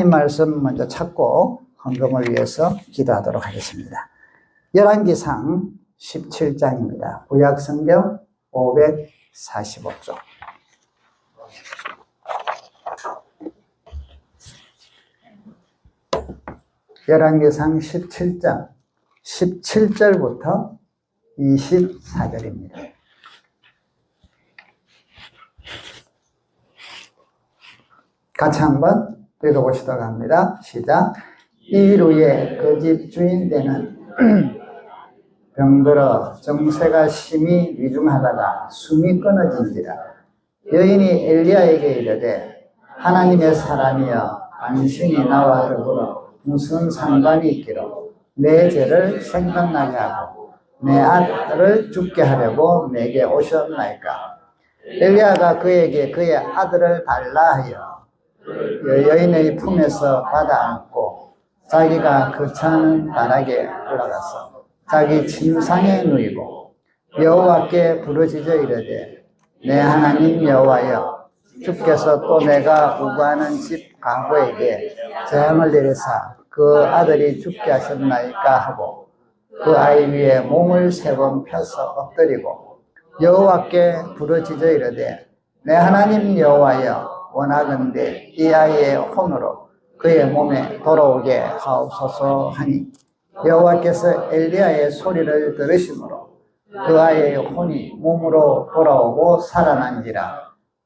하나님 말씀 먼저 찾고 헌금을 위해서 기도하도록 하겠습니다. 열왕기상 17장입니다. 구약성경 545쪽. 열왕기상 17장 17절부터 24절입니다. 같이 한번 읽어보시도록 합니다. 시작. 이일 후에 그 집 주인 되는 병들어 정세가 심히 위중하다가 숨이 끊어진지라. 여인이 엘리야에게 이르되 하나님의 사람이여 당신이 나와 더불어 무슨 상관이 있기로 내 죄를 생각나게 하고 내 아들을 죽게 하려고 내게 오셨나이까. 엘리야가 그에게 그의 아들을 달라 하여 여인의 품에서 받아 안고 자기가 거처하는 다락에 올라가서 자기 침상에 누이고 여호와께 부르짖어 이르되 내 하나님 여호와여 주께서 또 내가 우거하는 집 가구에게 재앙을 내리사 그 아들이 죽게 하셨나이까 하고 그 아이 위에 몸을 3번 펴서 엎드리고 여호와께 부르짖어 이르되 내 하나님 여호와여 원하건대 이 아이의 혼으로 그의 몸에 돌아오게 하옵소서 하니 여호와께서 엘리야의 소리를 들으심으로 그 아이의 혼이 몸으로 돌아오고 살아난지라.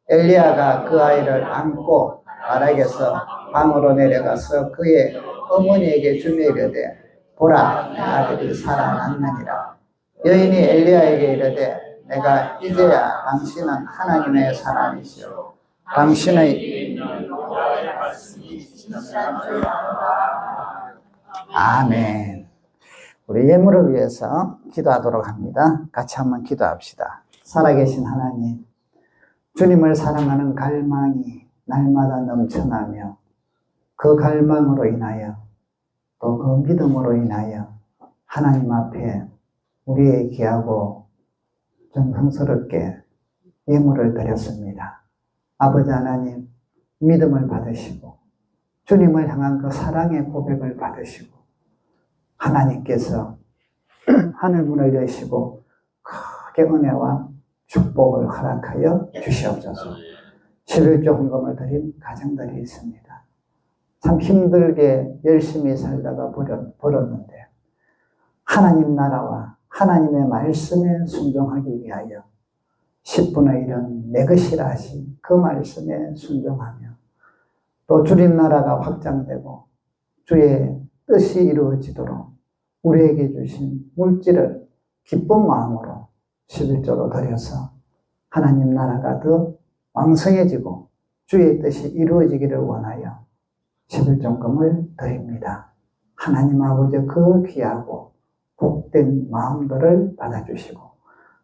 엘리야가 그 아이를 안고 바락에서 방으로 내려가서 그의 어머니에게 주며 이르되 보라 내 아들이 살아났느니라. 여인이 엘리야에게 이르되 내가 이제야 당신은 하나님의 사람이시오 당신의 아멘. 우리 예물을 위해서 기도하도록 합니다. 같이 한번 기도합시다. 살아계신 하나님, 주님을 사랑하는 갈망이 날마다 넘쳐나며 그 갈망으로 인하여 또 그 믿음으로 인하여 하나님 앞에 우리의 귀하고 정성스럽게 예물을 드렸습니다. 아버지 하나님, 믿음을 받으시고 주님을 향한 그 사랑의 고백을 받으시고 하나님께서 하늘문을 여시고 크게 은혜와 축복을 허락하여 주시옵소서. 11조 헌금을 드린 가정들이 있습니다. 참 힘들게 열심히 살다가 벌었는데 하나님 나라와 하나님의 말씀에 순종하기 위하여 10분의 1은 내 것이라 하신 그 말씀에 순종하며 또 주님 나라가 확장되고 주의 뜻이 이루어지도록 우리에게 주신 물질을 기쁜 마음으로 11조로 드려서 하나님 나라가 더 왕성해지고 주의 뜻이 이루어지기를 원하여 11조금을 드립니다. 하나님 아버지 그 귀하고 복된 마음들을 받아주시고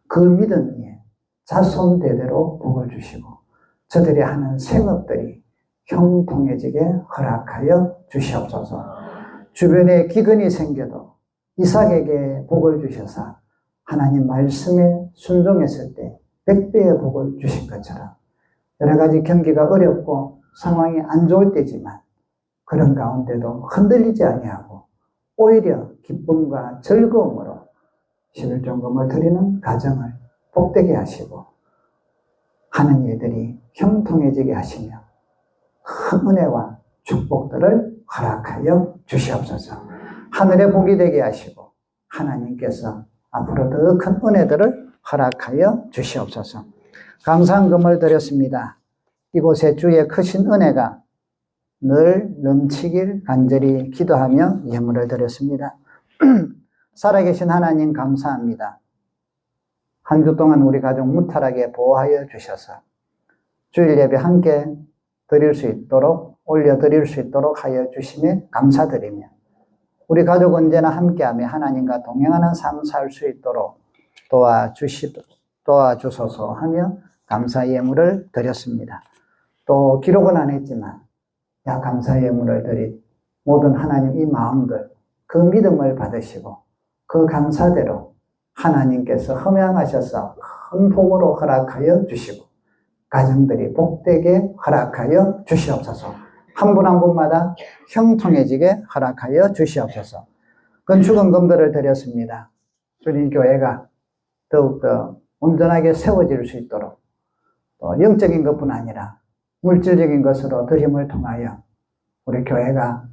그 믿음 위에 자손 대대로 복을 주시고 저들이 하는 생업들이 형통해지게 허락하여 주시옵소서. 주변에 기근이 생겨도 이삭에게 복을 주셔서 하나님 말씀에 순종했을 때 100배의 복을 주신 것처럼 여러 가지 경기가 어렵고 상황이 안 좋을 때지만 그런 가운데도 흔들리지 아니하고 오히려 기쁨과 즐거움으로 11조금을 드리는 가정을 복되게 하시고 하는 일들이 형통해지게 하시며 큰 은혜와 축복들을 허락하여 주시옵소서. 하늘의 복이 되게 하시고 하나님께서 앞으로 더 큰 은혜들을 허락하여 주시옵소서. 감사한 금을 드렸습니다. 이곳에 주의 크신 은혜가 늘 넘치길 간절히 기도하며 예물을 드렸습니다. 살아계신 하나님 감사합니다. 한 주 동안 우리 가족 무탈하게 보호하여 주셔서 주일 예배 함께 드릴 수 있도록 올려드릴 수 있도록 하여 주심에 감사드리며 우리 가족 언제나 함께하며 하나님과 동행하는 삶 살 수 있도록 도와주소서 하며 감사 예물을 드렸습니다. 또 기록은 안 했지만 감사 예물을 드린 모든 하나님 이 마음들 그 믿음을 받으시고 그 감사대로 하나님께서 흠양하셔서 큰 복으로 허락하여 주시고 가정들이 복되게 허락하여 주시옵소서. 한 분 한 분마다 형통해지게 허락하여 주시옵소서. 건축원금들을 드렸습니다. 주님 교회가 더욱더 온전하게 세워질 수 있도록 또 영적인 것뿐 아니라 물질적인 것으로 드림을 통하여 우리 교회가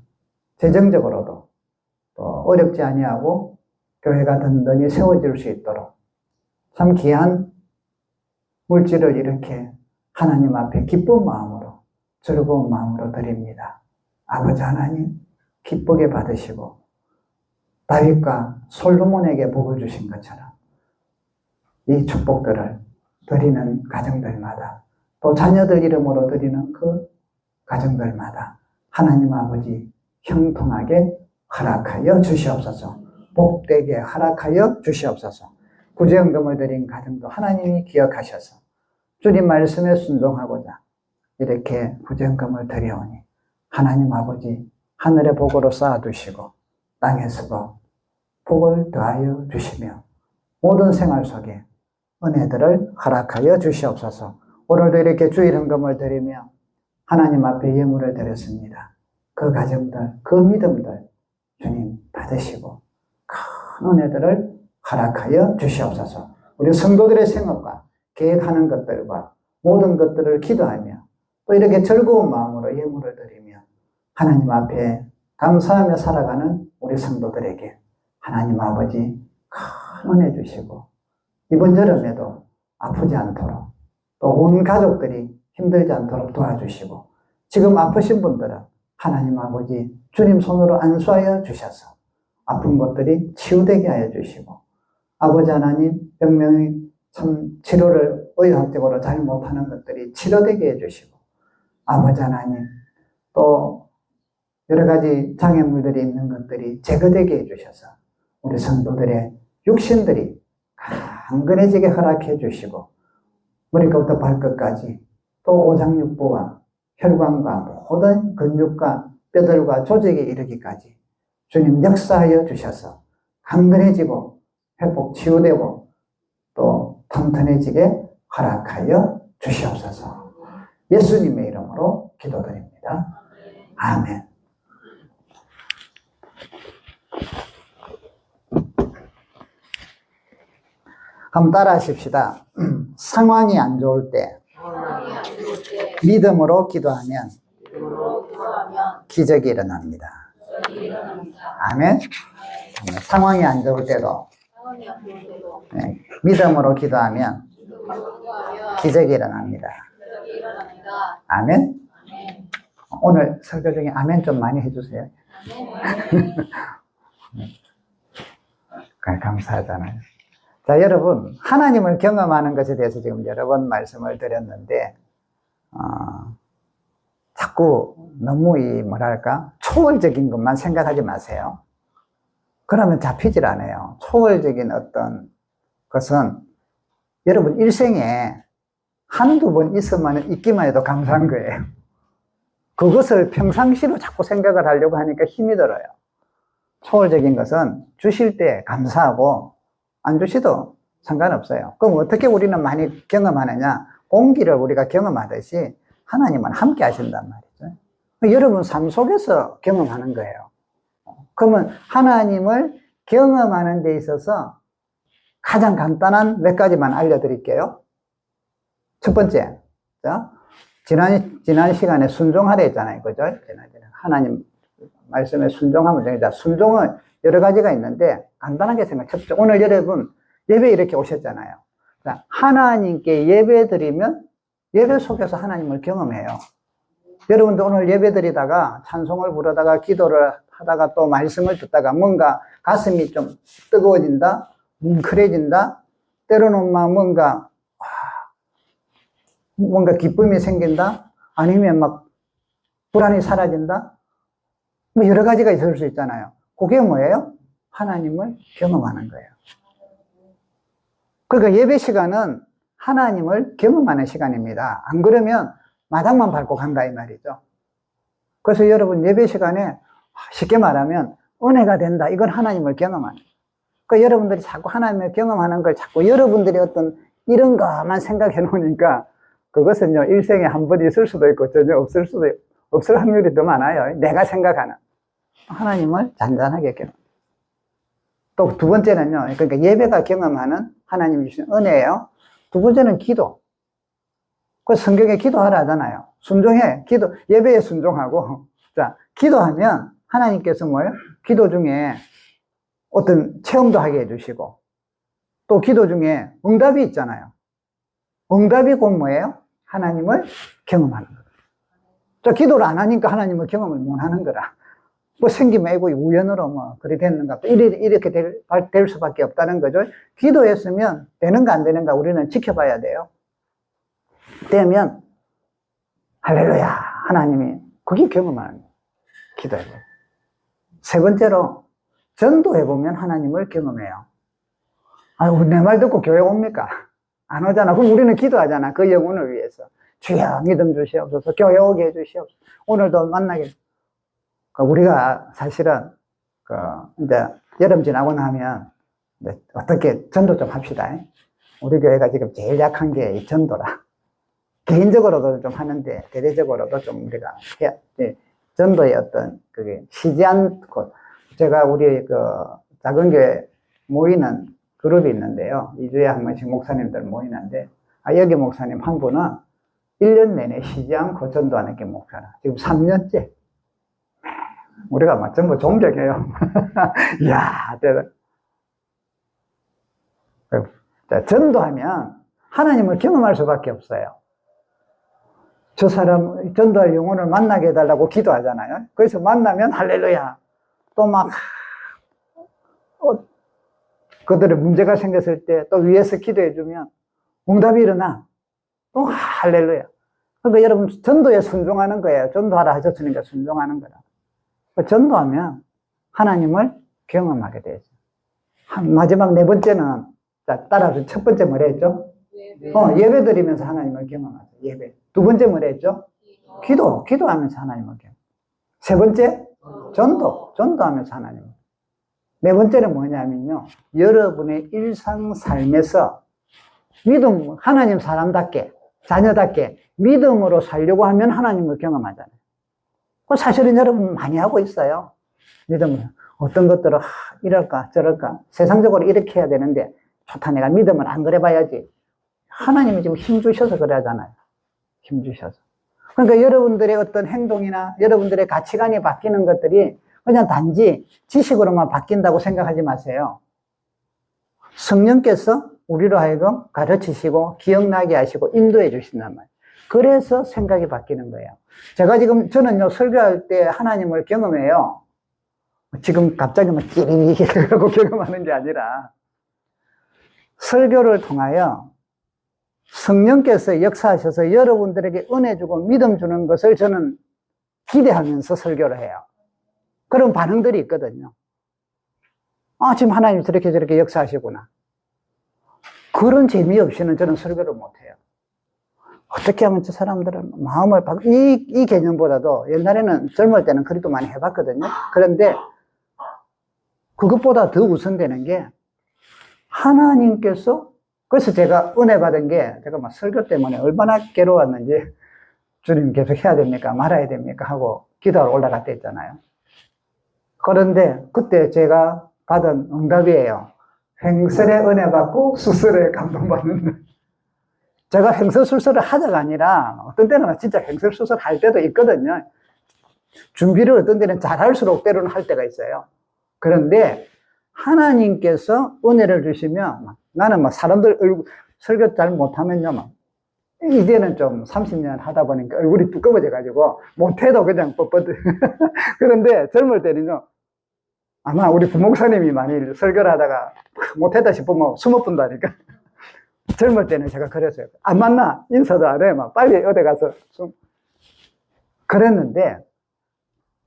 재정적으로도 또 어렵지 아니하고 교회가 든든히 세워질 수 있도록 참 귀한 물질을 이렇게 하나님 앞에 기쁜 마음으로 즐거운 마음으로 드립니다. 아버지 하나님 기쁘게 받으시고 다윗과 솔로몬에게 복을 주신 것처럼 이 축복들을 드리는 가정들마다 또 자녀들 이름으로 드리는 그 가정들마다 하나님 아버지 형통하게 허락하여 주시옵소서. 복되게 허락하여 주시옵소서. 구제연금을 드린 가정도 하나님이 기억하셔서 주님 말씀에 순종하고자 이렇게 구제연금을 드려오니 하나님 아버지 하늘의 복으로 쌓아두시고 땅에서도 복을 더하여 주시며 모든 생활 속에 은혜들을 허락하여 주시옵소서. 오늘도 이렇게 주일헌금을 드리며 하나님 앞에 예물을 드렸습니다. 그 가정들, 그 믿음들 주님 받으시고 큰 은혜들을 허락하여 주시옵소서. 우리 성도들의 생업과 계획하는 것들과 모든 것들을 기도하며 또 이렇게 즐거운 마음으로 예물을 드리며 하나님 앞에 감사하며 살아가는 우리 성도들에게 하나님 아버지 큰 은혜 주시고 이번 여름에도 아프지 않도록 또 온 가족들이 힘들지 않도록 도와주시고 지금 아프신 분들은 하나님 아버지 주님 손으로 안수하여 주셔서 아픈 것들이 치유되게 하여 주시고 아버지 하나님 병명이 참 치료를 의학적으로 잘 못하는 것들이 치료되게 해주시고 아버지 하나님 또 여러 가지 장애물들이 있는 것들이 제거되게 해주셔서 우리 성도들의 육신들이 강건해지게 허락해 주시고 머리끝부터 발끝까지 또 오장육부와 혈관과 모든 근육과 뼈들과 조직에 이르기까지 주님 역사하여 주셔서 강건해지고 회복 치유되고 또 튼튼해지게 허락하여 주시옵소서. 예수님의 이름으로 기도드립니다. 아멘. 한번 따라 하십시다. 상황이 안 좋을 때 믿음으로 기도하면 기적이 일어납니다. 아멘. 상황이 안 좋을 때도 믿음으로 기도하면 기적이 일어납니다. 아멘. 오늘 설교 중에 아멘 좀 많이 해주세요. 감사하잖아요. 자, 여러분, 하나님을 경험하는 것에 대해서 지금 여러 번 말씀을 드렸는데, 자꾸 너무 초월적인 것만 생각하지 마세요. 그러면 잡히질 않아요. 초월적인 어떤 것은 여러분 일생에 한두 번 있기만 해도 감사한 거예요. 그것을 평상시로 자꾸 생각을 하려고 하니까 힘이 들어요. 초월적인 것은 주실 때 감사하고 안 주시도 상관없어요. 그럼 어떻게 우리는 많이 경험하느냐? 공기를 우리가 경험하듯이 하나님은 함께 하신단 말이죠. 여러분 삶 속에서 경험하는 거예요. 그러면 하나님을 경험하는 데 있어서 가장 간단한 몇 가지만 알려드릴게요. 첫 번째, 지난 시간에 순종하라 했잖아요. 그죠? 하나님 말씀에 순종하면 됩니다. 순종은 여러 가지가 있는데 간단하게 생각해보죠. 오늘 여러분 예배 이렇게 오셨잖아요. 하나님께 예배 드리면 예배 속에서 하나님을 경험해요. 여러분도 오늘 예배 드리다가 찬송을 부르다가 기도를 하다가 또 말씀을 듣다가 뭔가 가슴이 좀 뜨거워진다, 뭉클해진다, 때로는 뭔가 기쁨이 생긴다, 아니면 막 불안이 사라진다, 뭐 여러 가지가 있을 수 있잖아요. 그게 뭐예요? 하나님을 경험하는 거예요. 그러니까 예배 시간은 하나님을 경험하는 시간입니다. 안 그러면 마당만 밟고 간다 이 말이죠. 그래서 여러분 예배 시간에 쉽게 말하면 은혜가 된다. 이건 하나님을 경험하는 거예요. 그러니까 여러분들이 자꾸 하나님을 경험하는 걸 자꾸 여러분들이 어떤 이런 것만 생각해 놓으니까 그것은요 일생에 한 번 있을 수도 있고 전혀 없을 수도 없을 확률이 더 많아요. 내가 생각하는. 하나님을 잔잔하게 경험. 또 두 번째는요, 그러니까 예배가 경험하는 하나님이 주신 은혜예요. 두 번째는 기도. 그 성경에 기도하라 하잖아요. 순종해. 예배에 순종하고. 자, 기도하면 하나님께서 뭐예요? 기도 중에 어떤 체험도 하게 해주시고, 또 기도 중에 응답이 있잖아요. 응답이 곧 뭐예요? 하나님을 경험하는 거예요. 저 기도를 안 하니까 하나님을 경험을 못 하는 거라. 뭐 생기면 애고 우연으로 뭐 그리 됐는가. 이렇게 될 수밖에 없다는 거죠. 기도했으면 되는가 안 되는가 우리는 지켜봐야 돼요. 되면 할렐루야 하나님이 그게 경험하는 거예요. 기도해보면. 세 번째로 전도해보면 하나님을 경험해요. 아유, 내 말 듣고 교회 옵니까? 안 오잖아. 그럼 우리는 기도하잖아. 그 영혼을 위해서. 주여 믿음 주시옵소서. 교회 오게 해주시옵소서. 오늘도 만나게. 우리가 사실은 이제 여름 지나고 나면 이제 어떻게 전도 좀 합시다. 우리 교회가 지금 제일 약한 게 이 전도라. 개인적으로도 좀 하는데 대대적으로도 좀 우리가 해야. 전도의 어떤 그게 쉬지 않고 제가 우리 작은 교회 모이는 그룹이 있는데요. 2주에 한 번씩 목사님들 모이는데 여기 목사님 한 분은 1년 내내 쉬지 않고 전도하는 게 목사라. 지금 3년째. 우리가 막 전부 존경해요. 이야, 전도하면 하나님을 경험할 수밖에 없어요. 저 사람 전도할 영혼을 만나게 해달라고 기도하잖아요. 그래서 만나면 할렐루야. 또 막 그들의 문제가 생겼을 때 또 위에서 기도해주면 응답이 일어나. 또 할렐루야. 그러니까 여러분 전도에 순종하는 거예요. 전도하라 하셨으니까 순종하는 거라. 전도하면 하나님을 경험하게 되죠. 마지막 네 번째는 따라서 첫 번째 뭐라 했죠? 예배 드리면서 하나님을 경험하죠. 예배. 두 번째 뭐라 했죠? 기도하면서 하나님을 경험. 세 번째 전도하면서 하나님을. 네 번째는 뭐냐면요, 여러분의 일상 삶에서 믿음, 하나님 사람답게, 자녀답게 믿음으로 살려고 하면 하나님을 경험하잖아요. 그 사실은 여러분 많이 하고 있어요. 믿음을. 어떤 것들을 이럴까 저럴까 세상적으로 이렇게 해야 되는데 좋다 내가 믿음을 안 그래 봐야지. 하나님이 지금 힘 주셔서 그래 하잖아요. 힘 주셔서. 그러니까 여러분들의 어떤 행동이나 여러분들의 가치관이 바뀌는 것들이 그냥 단지 지식으로만 바뀐다고 생각하지 마세요. 성령께서 우리로 하여금 가르치시고 기억나게 하시고 인도해 주신단 말이에요. 그래서 생각이 바뀌는 거예요. 저는요, 설교할 때 하나님을 경험해요. 지금 갑자기 막 찌릿 하고 경험하는 게 아니라, 설교를 통하여 성령께서 역사하셔서 여러분들에게 은혜 주고 믿음 주는 것을 저는 기대하면서 설교를 해요. 그런 반응들이 있거든요. 지금 하나님이 저렇게 역사하시구나. 그런 재미없이는 저는 설교를 못해요. 어떻게 하면 저 사람들은 마음을 이 개념보다도 옛날에는 젊을 때는 그리도 많이 해봤거든요. 그런데 그것보다 더 우선되는 게 하나님께서, 그래서 제가 은혜 받은 게 제가 막 설교 때문에 얼마나 괴로웠는지, 주님 계속 해야 됩니까 말아야 됩니까 하고 기도하러 올라갈 때 있잖아요. 그런데 그때 제가 받은 응답이에요. 횡설의 은혜 받고 수설의 감동받는. 제가 횡설수설을 하자가 아니라 어떤 때는 진짜 횡설수설 할 때도 있거든요. 준비를 어떤 때는 잘할수록 때로는 할 때가 있어요. 그런데 하나님께서 은혜를 주시면 나는 막 사람들 설교 잘 못하면요, 막 이제는 좀 30년 하다 보니까 얼굴이 두꺼워져 가지고 못해도 그냥 뻣뻣. 그런데 젊을 때는요, 아마 우리 부목사님이 많이 설교를 하다가 못했다 싶으면 숨어 푼다니까. 젊을 때는 제가 그랬어요. 안 만나 인사도 안 해. 막 빨리 어디 가서 그랬는데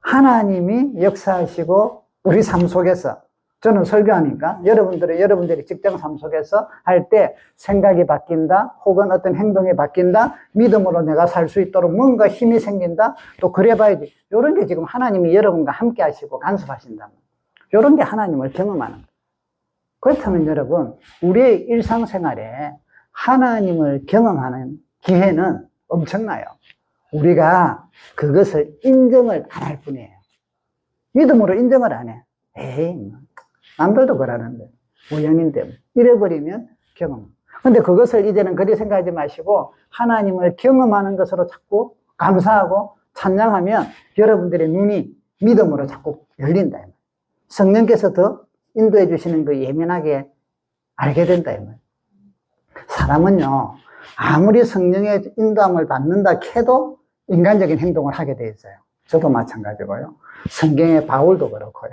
하나님이 역사하시고 우리 삶 속에서, 저는 설교하니까 여러분들이 직장 삶 속에서 할 때 생각이 바뀐다, 혹은 어떤 행동이 바뀐다, 믿음으로 내가 살 수 있도록 뭔가 힘이 생긴다, 또 그래 봐야지. 이런 게 지금 하나님이 여러분과 함께 하시고 간섭하신다. 이런 게 하나님을 경험하는 거예요. 그렇다면 여러분, 우리의 일상생활에 하나님을 경험하는 기회는 엄청나요. 우리가 그것을 인정을 안 할 뿐이에요. 믿음으로 인정을 안 해. 에이, 남들도 그러는데, 우연인데, 이래버리면 경험. 근데 그것을 이제는 그리 생각하지 마시고, 하나님을 경험하는 것으로 자꾸 감사하고 찬양하면 여러분들의 눈이 믿음으로 자꾸 열린다. 성령께서 더 인도해 주시는 거 예민하게 알게 된다. 사람은요, 아무리 성령의 인도함을 받는다 해도 인간적인 행동을 하게 돼 있어요. 저도 마찬가지고요. 성경의 바울도 그렇고요.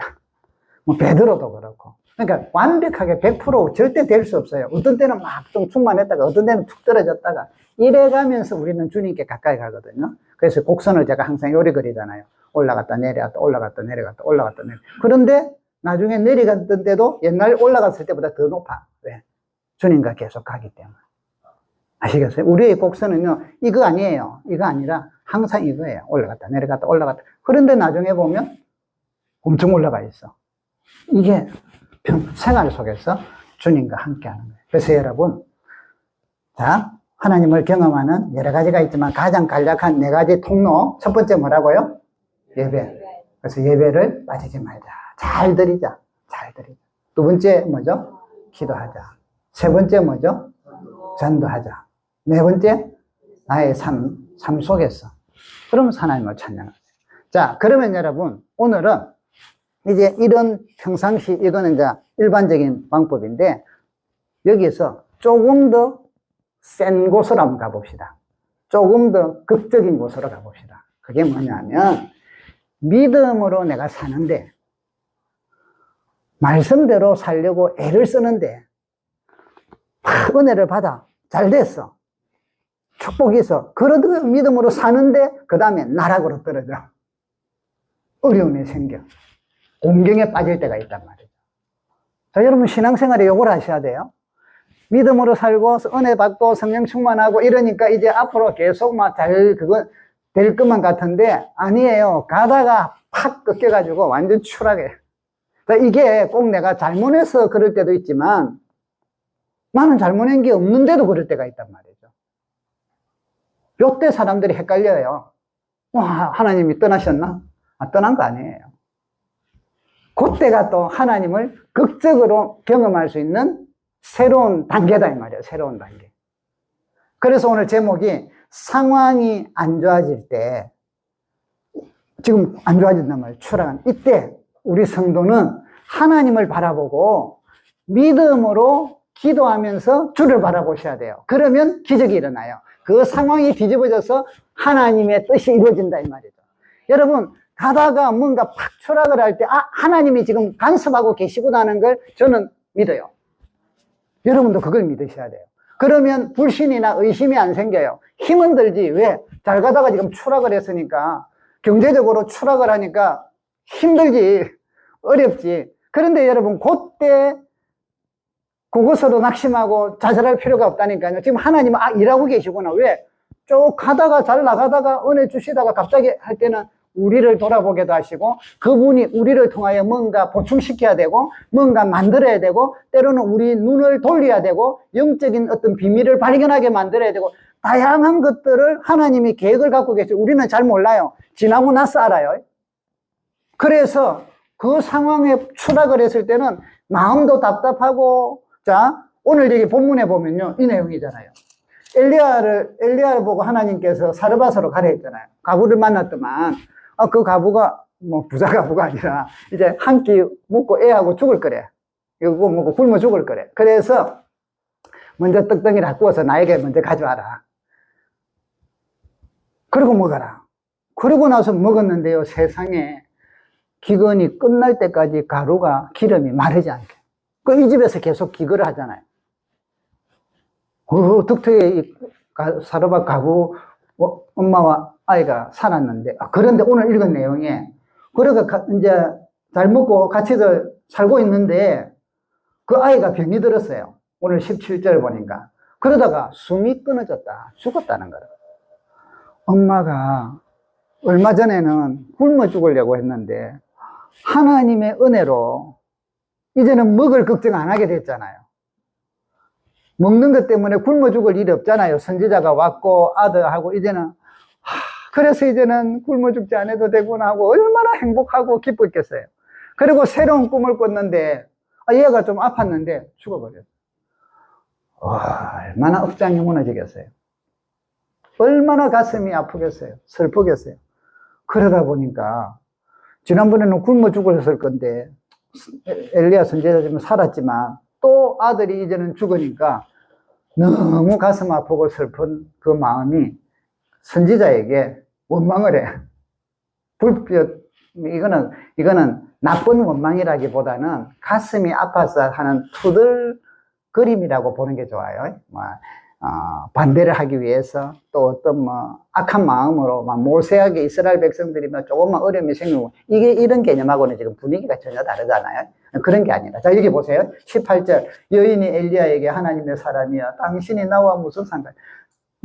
뭐 베드로도 그렇고. 그러니까 완벽하게 100% 절대 될 수 없어요. 어떤 때는 막 좀 충만했다가 어떤 때는 툭 떨어졌다가 이래가면서 우리는 주님께 가까이 가거든요. 그래서 곡선을 제가 항상 요리 그리잖아요. 올라갔다 내려갔다 올라갔다 내려갔다 올라갔다 내려. 그런데 나중에 내려갔던 때도 옛날 올라갔을 때보다 더 높아. 왜? 주님과 계속 가기 때문에. 아시겠어요? 우리의 곡선은요, 이거 아니에요. 이거 아니라 항상 이거예요. 올라갔다 내려갔다 올라갔다. 그런데 나중에 보면 엄청 올라가 있어. 이게 생활 속에서 주님과 함께 하는 거예요. 그래서 여러분, 자, 하나님을 경험하는 여러 가지가 있지만 가장 간략한 네 가지 통로. 첫 번째 뭐라고요? 예배. 그래서 예배를 빠지지 말자. 잘 드리자. 잘 드리자. 두 번째 뭐죠? 기도하자. 세 번째 뭐죠? 전도하자. 네 번째, 나의 삶 속에서. 그러면 하나님을 찬양하세요. 자, 그러면 여러분, 오늘은 이제 이런 평상시, 이거는 이제 일반적인 방법인데, 여기서 조금 더 센 곳으로 한번 가봅시다. 조금 더 극적인 곳으로 가봅시다. 그게 뭐냐면, 믿음으로 내가 사는데, 말씀대로 살려고 애를 쓰는데, 은혜를 받아. 잘 됐어. 축복이 있어. 그래도 믿음으로 사는데, 그 다음에 나락으로 떨어져. 어려움이 생겨. 공경에 빠질 때가 있단 말이죠. 자, 여러분 신앙생활에 요걸 하셔야 돼요. 믿음으로 살고 은혜 받고 성령 충만하고 이러니까 이제 앞으로 계속 막 그거 될 것만 같은데 아니에요. 가다가 팍 꺾여가지고 완전 추락해. 자, 이게 꼭 내가 잘못해서 그럴 때도 있지만 나는 잘못한 게 없는데도 그럴 때가 있단 말이죠. 요때 사람들이 헷갈려요. 와, 하나님이 떠나셨나? 떠난 거 아니에요. 그때가 또 하나님을 극적으로 경험할 수 있는 새로운 단계다 이 말이에요. 새로운 단계. 그래서 오늘 제목이 상황이 안 좋아질 때, 지금 안 좋아진단 말이에요. 추락한 이때 우리 성도는 하나님을 바라보고 믿음으로 기도하면서 주를 바라보셔야 돼요. 그러면 기적이 일어나요. 그 상황이 뒤집어져서 하나님의 뜻이 이루어진다 이 말이죠. 여러분 가다가 뭔가 팍 추락을 할 때, 하나님이 지금 간섭하고 계시구나는 걸 저는 믿어요. 여러분도 그걸 믿으셔야 돼요. 그러면 불신이나 의심이 안 생겨요. 힘은 들지. 왜? 잘 가다가 지금 추락을 했으니까, 경제적으로 추락을 하니까 힘들지. 어렵지. 그런데 여러분, 그때 그것으로 낙심하고 좌절할 필요가 없다니까요. 지금 하나님은 일하고 계시구나. 왜? 쭉 가다가 잘 나가다가 은혜 주시다가 갑자기 할 때는 우리를 돌아보게도 하시고 그분이 우리를 통하여 뭔가 보충시켜야 되고 뭔가 만들어야 되고 때로는 우리 눈을 돌려야 되고 영적인 어떤 비밀을 발견하게 만들어야 되고 다양한 것들을 하나님이 계획을 갖고 계시고 우리는 잘 몰라요. 지나고 나서 알아요. 그래서 그 상황에 추락을 했을 때는 마음도 답답하고, 자, 오늘 여기 본문에 보면요, 이 내용이잖아요. 엘리야를 보고 하나님께서 사르밧으로 가라 했잖아요. 가부를 만났더만, 그 가부가 뭐 부자 가부가 아니라 이제 한 끼 먹고 애하고 죽을 거래. 이거 먹고 굶어 죽을 거래. 그래서 먼저 떡덩이를 구워서 나에게 먼저 가져와라. 그리고 먹어라. 그러고 나서 먹었는데요, 세상에 기근이 끝날 때까지 가루가 기름이 마르지 않게. 이 집에서 계속 기거를 하잖아요. 덕트에 사르밧 가부 엄마와 아이가 살았는데, 그런데 오늘 읽은 내용에, 그러니까 이제 잘 먹고 같이 살고 있는데, 그 아이가 병이 들었어요. 오늘 17절 보니까. 그러다가 숨이 끊어졌다. 죽었다는 거예요. 엄마가 얼마 전에는 굶어 죽으려고 했는데, 하나님의 은혜로 이제는 먹을 걱정 안 하게 됐잖아요. 먹는 것 때문에 굶어 죽을 일이 없잖아요. 선지자가 왔고 아들하고 이제는 그래서 이제는 굶어 죽지 않아도 되구나 하고 얼마나 행복하고 기뻤겠어요. 그리고 새로운 꿈을 꿨는데 얘가 좀 아팠는데 죽어버렸어요. 얼마나 억장이 무너지겠어요. 얼마나 가슴이 아프겠어요. 슬프겠어요. 그러다 보니까 지난번에는 굶어 죽었을 건데 엘리야 선지자는 살았지만 또 아들이 이제는 죽으니까 너무 가슴 아프고 슬픈 그 마음이 선지자에게 원망을 해. 이거는 나쁜 원망이라기보다는 가슴이 아파서 하는 투덜거림이라고 보는 게 좋아요. 반대를 하기 위해서 또 어떤 악한 마음으로 모세하게 이스라엘 백성들이 조금만 어려움이 생기고 이게 이런 개념하고는 지금 분위기가 전혀 다르잖아요. 그런 게 아니라. 자, 여기 보세요. 18절. 여인이 엘리야에게 하나님의 사람이여 당신이 나와 무슨 상관?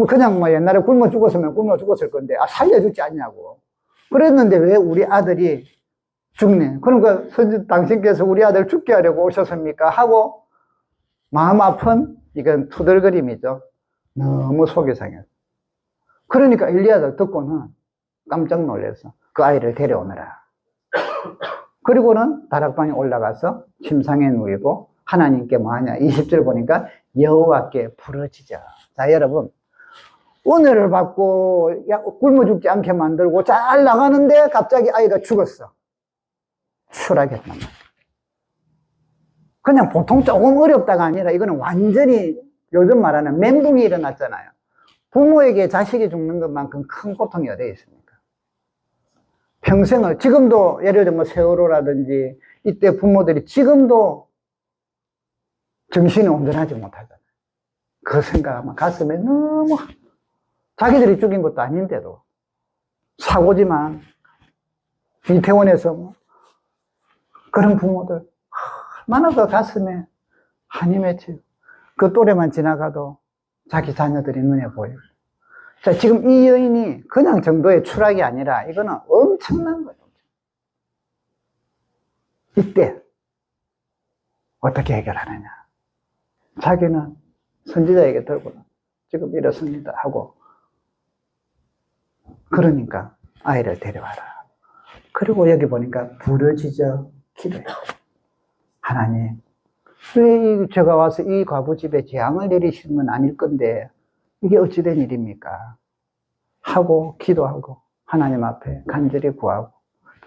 그냥 옛날에 굶어 죽었으면 굶어 죽었을 건데 살려주지 않냐고. 그랬는데 왜 우리 아들이 죽네? 그러니까 당신께서 우리 아들 죽게 하려고 오셨습니까? 하고 마음 아픈 이건 투덜거림이죠. 너무 속이 상해요. 그러니까 엘리야가 듣고는 깜짝 놀라서 그 아이를 데려오느라. 그리고는 다락방에 올라가서 침상에 누이고 하나님께 뭐하냐. 20절 보니까 여호와께 부르짖어. 자, 여러분. 은혜를 받고 굶어 죽지 않게 만들고 잘 나가는데 갑자기 아이가 죽었어. 추락했단 말이야. 그냥 보통 조금 어렵다가 아니라 이거는 완전히 요즘 말하는 멘붕이 일어났잖아요. 부모에게 자식이 죽는 것만큼 큰 고통이 어디에 있습니까? 평생을, 지금도 예를 들면 세월호라든지 이때 부모들이 지금도 정신이 온전하지 못하잖아요. 그 생각하면 가슴에 너무 자기들이 죽인 것도 아닌데도 사고지만 이태원에서 그런 부모들 얼마나 그 가슴에 한이 맺혀요. 그 또래만 지나가도 자기 자녀들이 눈에 보여요. 자, 지금 이 여인이 그냥 정도의 추락이 아니라 이거는 엄청난 거예요. 이때 어떻게 해결하느냐. 자기는 선지자에게 들고는 지금 이렇습니다 하고 그러니까 아이를 데려와라. 그리고 여기 보니까 부르짖어 기도해요. 하나님, 왜 제가 와서 이 과부 집에 재앙을 내리시는 건 아닐 건데 이게 어찌된 일입니까? 하고 기도하고 하나님 앞에 간절히 구하고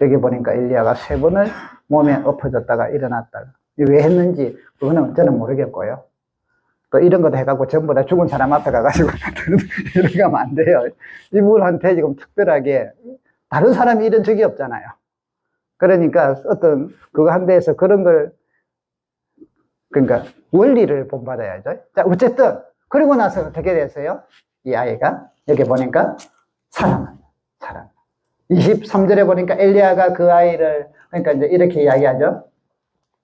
여기 보니까 엘리야가 3번을 몸에 엎어졌다가 일어났다가 왜 했는지 그거는 저는 모르겠고요. 또 이런 것도 해갖고 전부 다 죽은 사람 앞에 가가지고 이렇게 하면 안 돼요. 이분한테 지금 특별하게 다른 사람이 이런 적이 없잖아요. 그러니까 어떤 그거 한 데에서 그런 걸 그러니까 원리를 본받아야죠. 자, 어쨌든 그리고 나서 어떻게 됐어요? 이 아이가 여기 보니까 사랑. 23절에 보니까 엘리야가 그 아이를 그러니까 이제 이렇게 이야기하죠.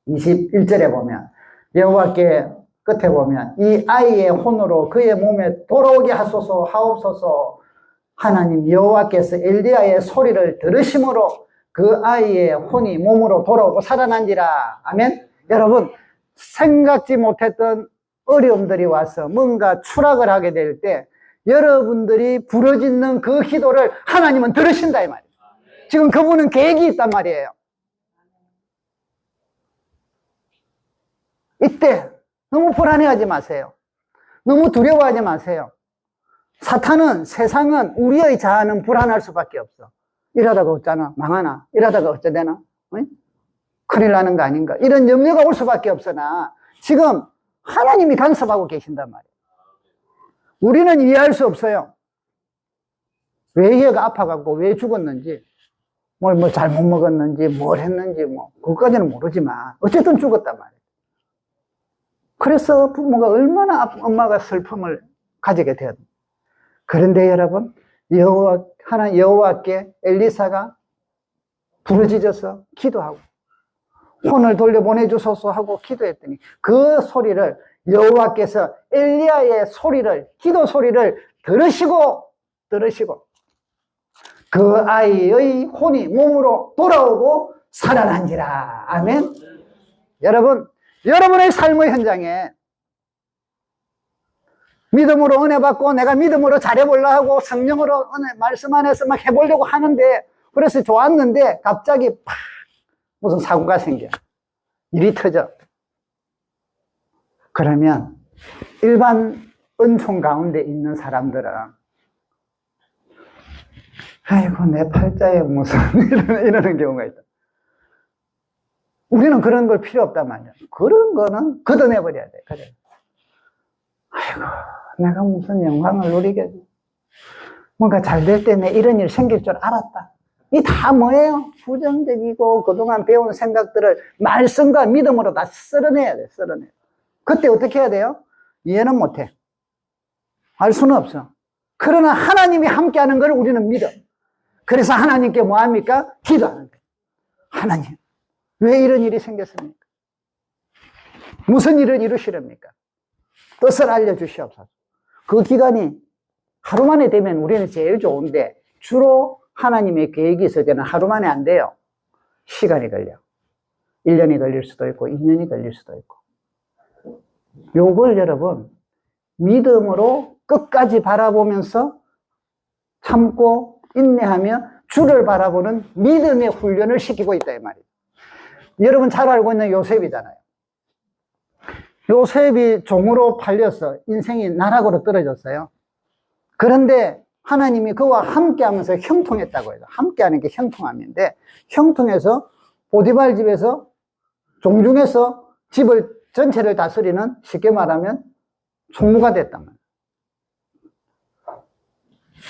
21절에 보면 여호와께 끝에 보면 이 아이의 혼으로 그의 몸에 돌아오게 하옵소서. 하나님 여호와께서 엘리야의 소리를 들으심으로 그 아이의 혼이 몸으로 돌아오고 살아난지라. 아멘. 여러분 생각지 못했던 어려움들이 와서 뭔가 추락을 하게 될 때 여러분들이 부르짖는 그 기도를 하나님은 들으신다 이 말이에요. 지금 그분은 계획이 있단 말이에요. 이때 너무 불안해하지 마세요. 너무 두려워하지 마세요. 사탄은, 세상은 우리의 자아는 불안할 수밖에 없어. 이러다가 어쩌나? 망하나? 이러다가 어쩌되나? 큰일 나는 거 아닌가? 이런 염려가 올 수밖에 없으나 지금 하나님이 간섭하고 계신단 말이에요. 우리는 이해할 수 없어요. 왜 얘가 아파갖고 왜 죽었는지, 뭐 잘못 먹었는지, 뭘 했는지, 그것까지는 모르지만 어쨌든 죽었단 말이에요. 그래서 부모가 얼마나 엄마가 슬픔을 가지게 되었나. 그런데 여러분, 여호와께 엘리사가 부르짖어서 기도하고 혼을 돌려보내주소서 하고 기도했더니 그 소리를 여호와께서 엘리야의 소리를, 기도 소리를 들으시고 그 아이의 혼이 몸으로 돌아오고 살아난지라. 아멘. 여러분, 여러분의 삶의 현장에 믿음으로 은혜 받고 내가 믿음으로 잘해보려고 하고 성령으로 은혜 말씀 안에서 막 해보려고 하는데, 그래서 좋았는데 갑자기 팍 무슨 사고가 생겨. 일이 터져. 그러면 일반 은총 가운데 있는 사람들은 아이고 내 팔자에 무슨 이러는 경우가 있다. 우리는 그런 걸 필요 없단 말이야. 그런 거는 걷어내버려야 돼. 그래. 아이고 내가 무슨 영광을 누리게 뭔가 잘 될 때 내 이런 일 생길 줄 알았다. 이 다 뭐예요? 부정적이고 그동안 배운 생각들을 말씀과 믿음으로 다 쓸어내야 돼. 쓸어내. 그때 어떻게 해야 돼요? 이해는 못해. 알 수는 없어. 그러나 하나님이 함께하는 걸 우리는 믿어. 그래서 하나님께 뭐 합니까? 기도하는 거예요. 하나님, 왜 이런 일이 생겼습니까? 무슨 일을 이루시렵니까? 뜻을 알려주시옵소서. 그 기간이 하루 만에 되면 우리는 제일 좋은데 주로 하나님의 계획이 있을 때는 하루 만에 안 돼요. 시간이 걸려. 1년이 걸릴 수도 있고 2년이 걸릴 수도 있고. 요걸 여러분 믿음으로 끝까지 바라보면서 참고 인내하며 주를 바라보는 믿음의 훈련을 시키고 있다 이 말이에요. 여러분 잘 알고 있는 요셉이잖아요. 요셉이 종으로 팔려서 인생이 나락으로 떨어졌어요. 그런데 하나님이 그와 함께하면서 형통했다고 해요. 함께하는 게 형통함인데, 형통해서 보디발 집에서 종중에서 집을 전체를 다스리는, 쉽게 말하면 총무가 됐단 말이에요.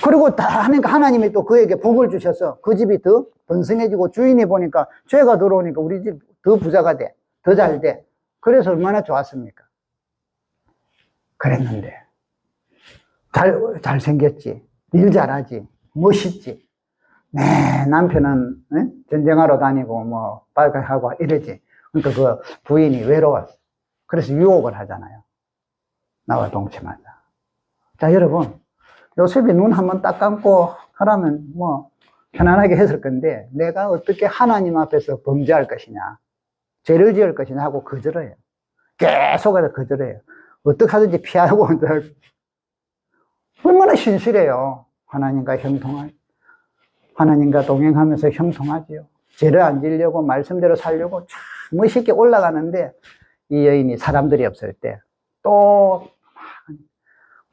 그리고 다 하니까 하나님이 또 그에게 복을 주셔서 그 집이 더 번성해지고, 주인이 보니까 죄가 들어오니까 우리 집 더 부자가 돼, 더 잘 돼. 그래서 얼마나 좋았습니까? 그랬는데 잘생겼지, 일 잘하지, 멋있지. 네, 남편은 전쟁하러 다니고 뭐 발각하고 이러지. 그러니까 그 부인이 외로웠어. 그래서 유혹을 하잖아요. 나와 동침하자. 자, 여러분, 요셉이 눈 한번 딱 감고 하라면 뭐 편안하게 했을 건데, 내가 어떻게 하나님 앞에서 범죄할 것이냐, 죄를 지을 것이냐 하고 거절해요. 계속해서 거절해요. 어떻게 하든지 피하고 얼마나 신실해요. 하나님과 형통하죠. 하나님과 동행하면서 형통하지요. 죄를 안 지려고 말씀대로 살려고 참 멋있게 올라가는데, 이 여인이 사람들이 없을 때 또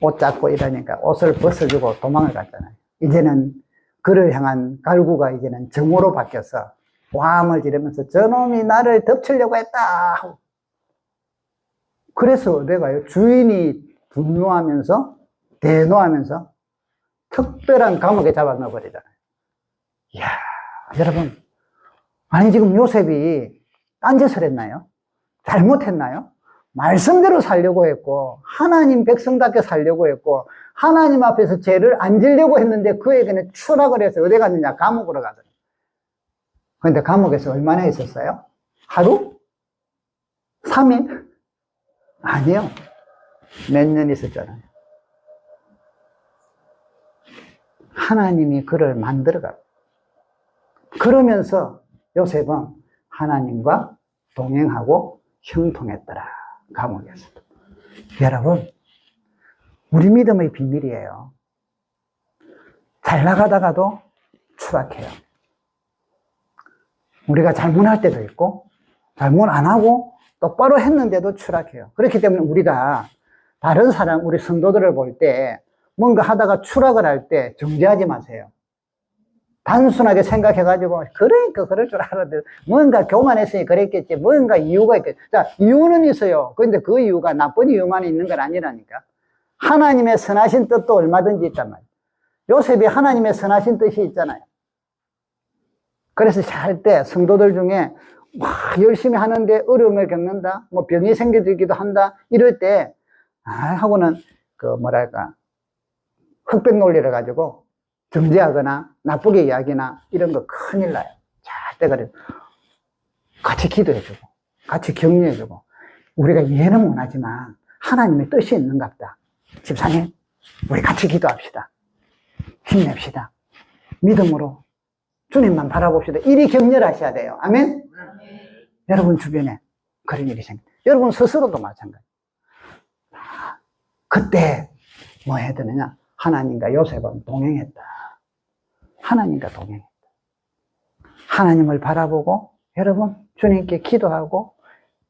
옷 잡고 이러니까 옷을 벗어주고 도망을 갔잖아요. 이제는 그를 향한 갈구가 이제는 정오로 바뀌어서 와함을 지르면서 저놈이 나를 덮치려고 했다. 그래서 내가요, 주인이 분노하면서 대노하면서 특별한 감옥에 잡아 넣어버리잖아요. 이야, 여러분, 아니 지금 요셉이 딴짓을 했나요? 잘못했나요? 말씀대로 살려고 했고 하나님 백성답게 살려고 했고 하나님 앞에서 죄를 안 지려고 했는데 그에게는 추락을 해서 어디 갔느냐? 감옥으로 가더라고요. 그런데 감옥에서 얼마나 있었어요? 하루? 3일? 아니요. 몇 년 있었잖아요. 하나님이 그를 만들어가고, 그러면서 요셉은 하나님과 동행하고 형통했더라. 감옥에서. 여러분, 우리 믿음의 비밀이에요. 잘 나가다가도 추락해요. 우리가 잘못할 때도 있고 잘못 안 하고 똑바로 했는데도 추락해요. 그렇기 때문에 우리가 다른 사람, 우리 성도들을 볼 때 뭔가 하다가 추락을 할 때 정죄하지 마세요. 단순하게 생각해가지고 그러니까 그럴 줄 알았는데 뭔가 교만했으니 그랬겠지, 뭔가 이유가 있겠지. 자, 이유는 있어요. 그런데 그 이유가 나쁜 이유만 있는 건 아니라니까. 하나님의 선하신 뜻도 얼마든지 있단 말이에요. 요셉이 하나님의 선하신 뜻이 있잖아요. 그래서 잘 때 성도들 중에 막 열심히 하는데 어려움을 겪는다, 뭐 병이 생겨들기도 한다, 이럴 때 하고는 그 뭐랄까 흑백 논리를 가지고 정죄하거나 나쁘게 이야기나 이런 거 큰일 나요. 절대 그래. 같이 기도해주고 같이 격려해주고, 우리가 이해는 못하지만 하나님의 뜻이 있는갑다. 집사님, 우리 같이 기도합시다. 힘냅시다. 믿음으로 주님만 바라봅시다. 이리 격려하셔야 돼요. 아멘? 여러분 주변에 그런 일이 생겨요. 여러분 스스로도 마찬가지. 그때 뭐 해야 되느냐? 하나님과 요셉은 동행했다. 하나님과 동행했다. 하나님을 바라보고 여러분 주님께 기도하고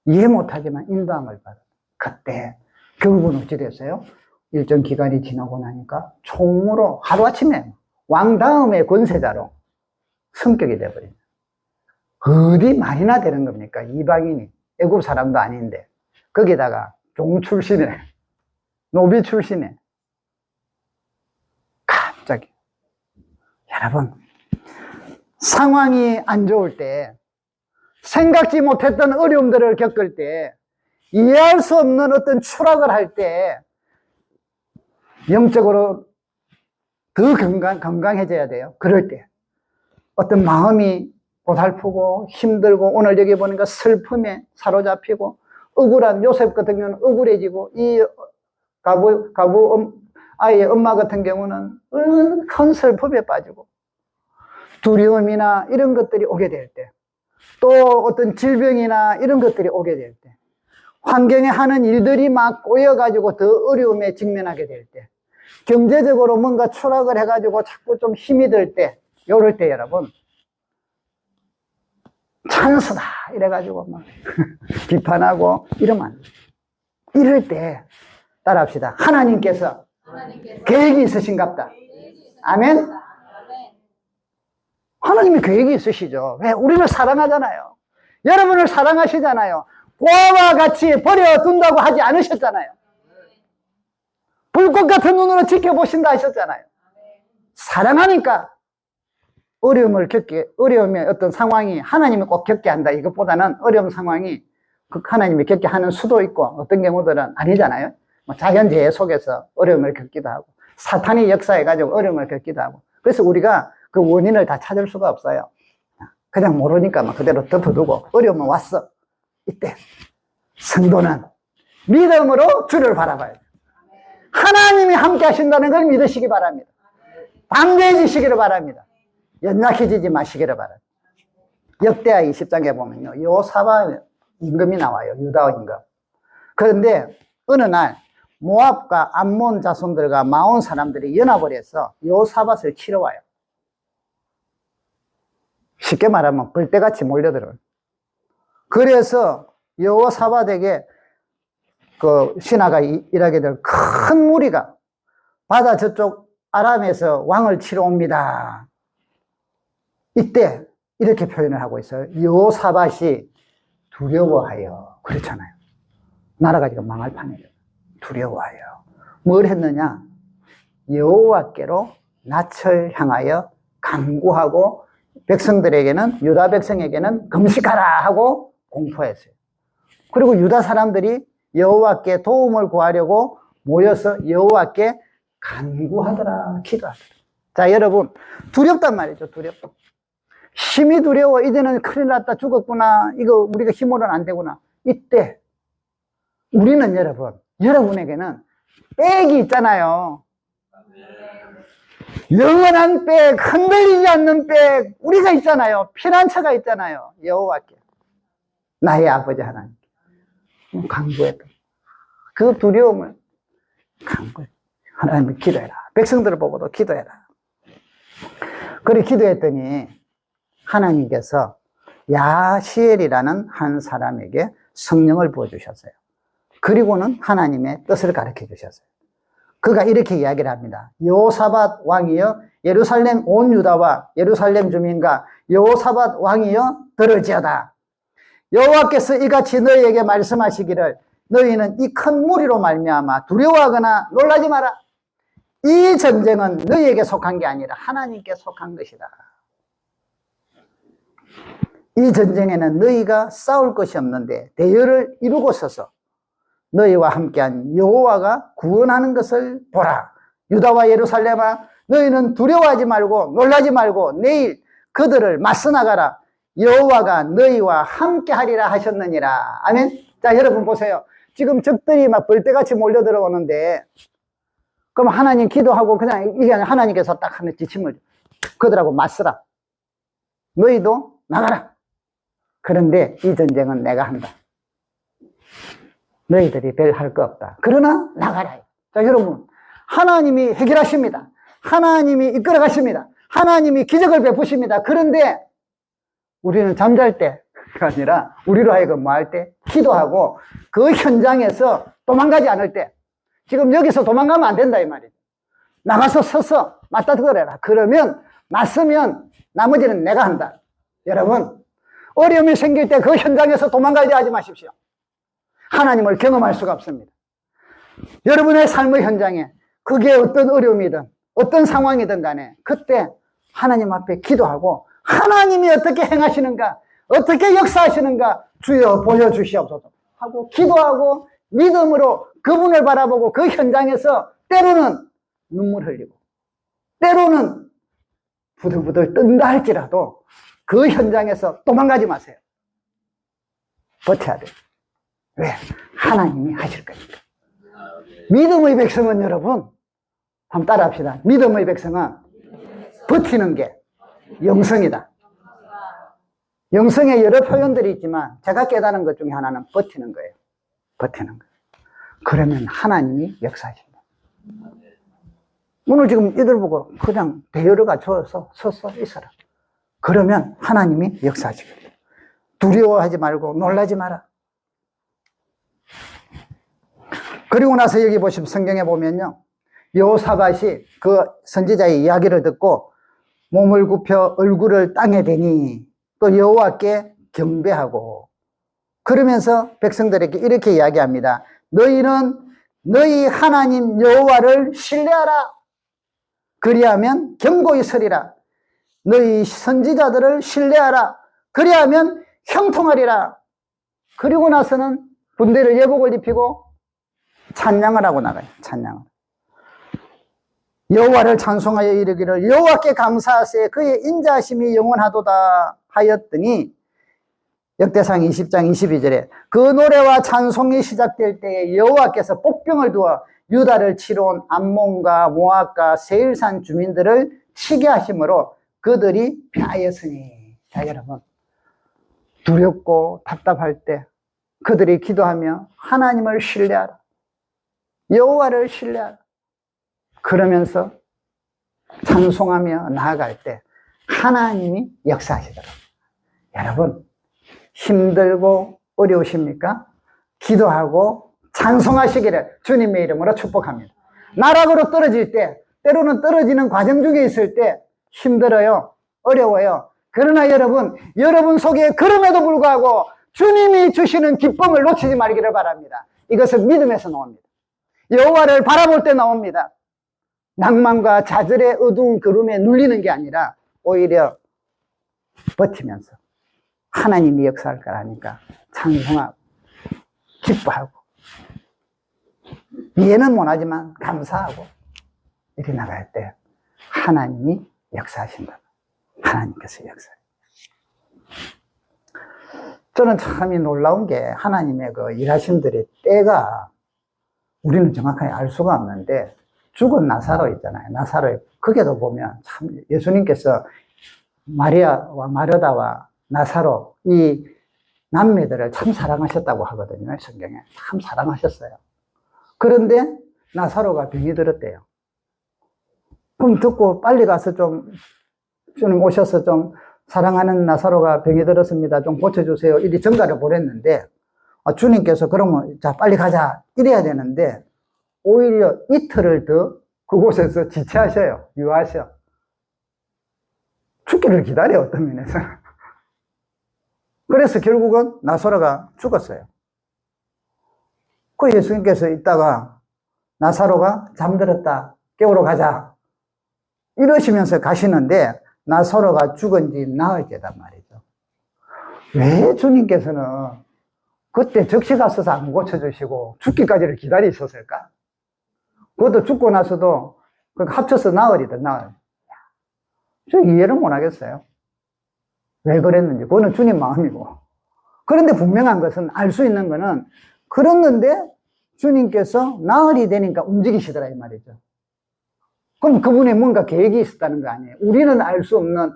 이해 못하지만 인도함을 받아. 그때 결국은 어찌 됐어요? 일정 기간이 지나고 나니까 총무로 하루아침에 왕 다음의 권세자로 성격이 돼버립니다. 어디 말이나 되는 겁니까? 이방인이 애국 사람도 아닌데 거기다가 종 출신에 노비 출신에 갑자기 여러분 상황이 안 좋을 때 생각지 못했던 어려움들을 겪을 때 이해할 수 없는 어떤 추락을 할 때 영적으로 더 건강해져야 돼요. 그럴 때 어떤 마음이 고달프고 힘들고 오늘 여기 보니까 슬픔에 사로잡히고 억울한 요셉 같은 경우는 억울해지고 이 아이의 엄마 같은 경우는 큰 슬픔에 빠지고 두려움이나 이런 것들이 오게 될 때 또 어떤 질병이나 이런 것들이 오게 될 때 환경에 하는 일들이 막 꼬여가지고 더 어려움에 직면하게 될 때 경제적으로 뭔가 추락을 해가지고 자꾸 좀 힘이 들 때 이럴 때 여러분 찬스다 이래가지고 막 비판하고 이러면 안 돼. 이럴 때 따라합시다. 하나님께서 계획이 있으신갑다. 아멘. 하나님이 계획이 있으시죠. 왜? 우리를 사랑하잖아요. 여러분을 사랑하시잖아요. 고아와 같이 버려둔다고 하지 않으셨잖아요. 불꽃 같은 눈으로 지켜보신다 하셨잖아요. 사랑하니까 어려움의 어떤 상황이 하나님이 꼭 겪게 한다. 이것보다는 어려운 상황이 하나님이 겪게 하는 수도 있고 어떤 경우들은 아니잖아요. 자연재해 속에서 어려움을 겪기도 하고 사탄이 역사해가지고 어려움을 겪기도 하고 그래서 우리가 그 원인을 다 찾을 수가 없어요. 그냥 모르니까 막 그대로 덮어두고 어려움은 왔어. 이때 성도는 믿음으로 주를 바라봐야 돼요. 하나님이 함께 하신다는 걸 믿으시기 바랍니다. 담대해지시기를 바랍니다. 연약해지지 마시기를 바랍니다. 역대하 20장에 보면요 여호사밧 임금이 나와요. 유다 임금. 그런데 어느 날 모압과 암몬 자손들과 마온 사람들이 연합을 해서 여호사밧을 치러 와요. 쉽게 말하면 벌떼같이 몰려들어요. 그래서 여호사밧에게 그 신하가 일하게 될 큰 무리가 바다 저쪽 아람에서 왕을 치러 옵니다. 이때 이렇게 표현을 하고 있어요. 여호사밧이 두려워하여. 그렇잖아요. 나라가 지금 망할 판이에요. 두려워하여. 뭘 했느냐? 여호와께로 낯을 향하여 간구하고 백성들에게는 유다 백성에게는 금식하라 하고 공포했어요. 그리고 유다 사람들이 여호와께 도움을 구하려고 모여서 여호와께 간구하더라, 기도하더라. 자, 여러분 두렵단 말이죠. 두렵다. 심히 두려워. 이제는 큰일 났다, 죽었구나, 이거 우리가 힘으로는 안 되구나. 이때 우리는 여러분에게는 백이 있잖아요. 영원한 백, 흔들리지 않는 백, 우리가 있잖아요. 피난처가 있잖아요. 여호와께, 나의 아버지 하나님께 간구했던 그 두려움을 간구해. 하나님을 기도해라. 백성들을 보고도 기도해라. 그렇게 기도했더니 하나님께서 야시엘이라는 한 사람에게 성령을 부어주셨어요. 그리고는 하나님의 뜻을 가르쳐 주셨어요. 그가 이렇게 이야기를 합니다. 여호사밧 왕이여, 예루살렘 온 유다와 예루살렘 주민과 여호사밧 왕이여 들을지어다. 여호와께서 이같이 너희에게 말씀하시기를 너희는 이 큰 무리로 말미암아 두려워하거나 놀라지 마라. 이 전쟁은 너희에게 속한 게 아니라 하나님께 속한 것이다. 이 전쟁에는 너희가 싸울 것이 없는데 대열을 이루고 서서 너희와 함께한 여호와가 구원하는 것을 보라. 유다와 예루살렘아, 너희는 두려워하지 말고 놀라지 말고 내일 그들을 맞서 나가라. 여호와가 너희와 함께하리라 하셨느니라. 아멘. 자, 여러분 보세요. 지금 적들이 막 벌떼같이 몰려 들어오는데 그럼 하나님 기도하고 그냥 이게 아니라 하나님께서 딱 하는 지침을 그들하고 맞서라. 너희도 나가라. 그런데 이 전쟁은 내가 한다. 너희들이 별 할 거 없다. 그러나 나가라. 자, 여러분, 하나님이 해결하십니다. 하나님이 이끌어 가십니다. 하나님이 기적을 베푸십니다. 그런데 우리는 잠잘 때가 아니라 우리로 하여금 뭐 할 때? 기도하고 그 현장에서 도망가지 않을 때, 지금 여기서 도망가면 안 된다 이 말이죠. 나가서 서서 맞닥뜨려라. 그러면 맞으면 나머지는 내가 한다. 여러분, 어려움이 생길 때 그 현장에서 도망가지 하지 마십시오. 하나님을 경험할 수가 없습니다. 여러분의 삶의 현장에 그게 어떤 어려움이든 어떤 상황이든 간에 그때 하나님 앞에 기도하고 하나님이 어떻게 행하시는가, 어떻게 역사하시는가 주여 보여주시옵소서 하고 기도하고 믿음으로 그분을 바라보고 그 현장에서 때로는 눈물 흘리고 때로는 부들부들 뜬다 할지라도 그 현장에서 도망가지 마세요. 버텨야 돼요. 왜? 하나님이 하실 거니까. 믿음의 백성은 여러분, 한번 따라 합시다. 믿음의 백성은 버티는 게 영성이다. 영성에 여러 표현들이 있지만 제가 깨달은 것 중에 하나는 버티는 거예요. 버티는 거예요. 그러면 하나님이 역사하신다. 오늘 지금 이들 보고 그냥 대열을 갖춰서 서서 있어라. 그러면 하나님이 역사하시거든요. 두려워하지 말고 놀라지 마라. 그리고 나서 여기 보시면 성경에 보면요. 여호사밧이 그 선지자의 이야기를 듣고 몸을 굽혀 얼굴을 땅에 대니 또 여호와께 경배하고 그러면서 백성들에게 이렇게 이야기합니다. 너희는 너희 하나님 여호와를 신뢰하라. 그리하면 견고히 서리라. 너희 선지자들을 신뢰하라. 그리하면 형통하리라. 그리고 나서는 군대를 예복을 입히고 찬양을 하고 나가요. 찬양을. 여호와를 찬송하여 이르기를 여호와께 감사하세 그의 인자하심이 영원하도다 하였더니 역대상 20장 22절에 그 노래와 찬송이 시작될 때에 여호와께서 복병을 두어 유다를 치러 온 암몬과 모압과 세일산 주민들을 치게 하심으로 그들이 패하였으니. 자, 여러분, 두렵고 답답할 때 그들이 기도하며 하나님을 신뢰하라. 여호와를 신뢰하라. 그러면서 찬송하며 나아갈 때 하나님이 역사하시더라고요. 여러분, 힘들고 어려우십니까? 기도하고 찬송하시기를 주님의 이름으로 축복합니다. 나락으로 떨어질 때, 때로는 떨어지는 과정 중에 있을 때 힘들어요. 어려워요. 그러나 여러분 속에 그럼에도 불구하고 주님이 주시는 기쁨을 놓치지 말기를 바랍니다. 이것은 믿음에서 나옵니다. 여호와를 바라볼 때 나옵니다. 낭만과 좌절의 어두운 구름에 눌리는 게 아니라 오히려 버티면서 하나님이 역사할 거라니까 찬송하고 기뻐하고 이해는 못하지만 감사하고 이렇게 나갈 때 하나님이 역사하신다. 하나님께서 역사해요. 저는 참 놀라운 게 하나님의 그 일하심들의 때가 우리는 정확하게 알 수가 없는데 죽은 나사로 있잖아요. 나사로에 거기에도 보면 참 예수님께서 마리아와 마르다와 나사로 이 남매들을 참 사랑하셨다고 하거든요. 성경에 참 사랑하셨어요. 그런데 나사로가 병이 들었대요. 그럼 듣고 빨리 가서 주님 오셔서 좀 사랑하는 나사로가 병이 들었습니다. 좀 고쳐주세요. 이리 전가를 보냈는데 주님께서 그러면 자 빨리 가자 이래야 되는데 오히려 이틀을 더 그곳에서 지체하셔요. 유하셔. 죽기를 기다려 어떤 면에서. 그래서 결국은 나사로가 죽었어요. 그 예수님께서 있다가 나사로가 잠들었다 깨우러 가자 이러시면서 가시는데 나사로가 죽은 지 나흘째단 말이죠. 왜 주님께서는 그때 즉시 가서서 안 고쳐주시고 죽기까지를 기다리셨을까? 그것도 죽고 나서도 합쳐서 나흘이다, 나흘. 저 이해를 못 하겠어요. 왜 그랬는지. 그거는 주님 마음이고. 그런데 분명한 것은, 알 수 있는 거는, 그랬는데 주님께서 나흘이 되니까 움직이시더라, 이 말이죠. 그럼 그분의 뭔가 계획이 있었다는 거 아니에요. 우리는 알 수 없는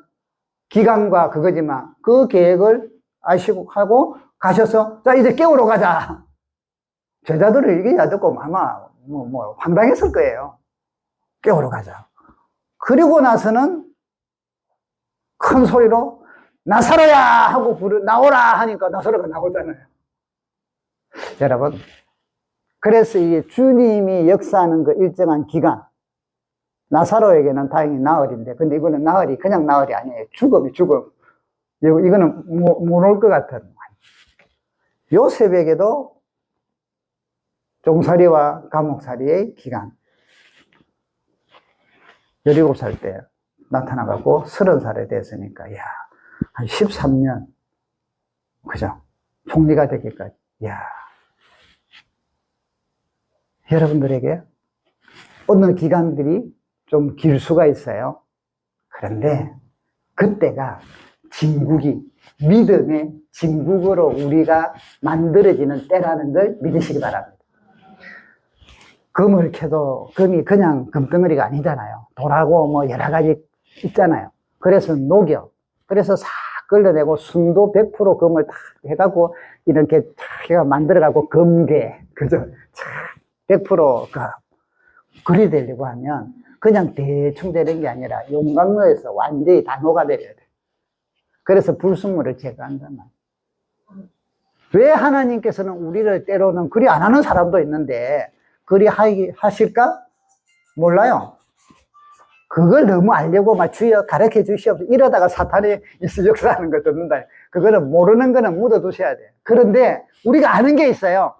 기간과 그거지만, 그 계획을 아시고 하고 가셔서, 자, 이제 깨우러 가자. 제자들을 이게 듣고 아마, 황당했을 거예요. 깨우러 가자. 그리고 나서는 큰 소리로 나사로야 하고 나오라 하니까 나사로가 나오잖아요. 여러분, 그래서 이게 주님이 역사하는 그 일정한 기간, 나사로에게는 다행히 나흘인데, 근데 이거는 나흘이 그냥 나흘이 아니에요. 죽음이 죽음. 이거는 못 올 것 같은. 요셉에게도 종살이와 감옥살이의 기간. 17살 때 나타나갖고 30살에 됐으니까, 야, 한 13년, 그죠? 총리가 되기까지. 야, 여러분들에게 어느 기간들이 좀 길 수가 있어요. 그런데 그때가 진국이 믿음의 진국으로 우리가 만들어지는 때라는 걸 믿으시기 바랍니다. 금을 캐도 금이 그냥 금덩어리가 아니잖아요. 돌하고 뭐 여러 가지 있잖아요. 그래서 녹여. 그래서 싹 걸러내고 순도 100% 금을 다 해갖고 이렇게 탁 만들어갖고 금괴. 그죠? 100% 그리 되려고 하면 그냥 대충 되는 게 아니라 용광로에서 완전히 다 녹아내려야 돼. 그래서 불순물을 제거한단 말이에요. 왜 하나님께서는 우리를 때로는 그리 안 하는 사람도 있는데 그리 하실까? 몰라요. 그걸 너무 알려고 막 주여 가르쳐 주시옵소서. 이러다가 사탄이 역사하는 걸 듣는다. 그거는 모르는 거는 묻어두셔야 돼요. 그런데 우리가 아는 게 있어요.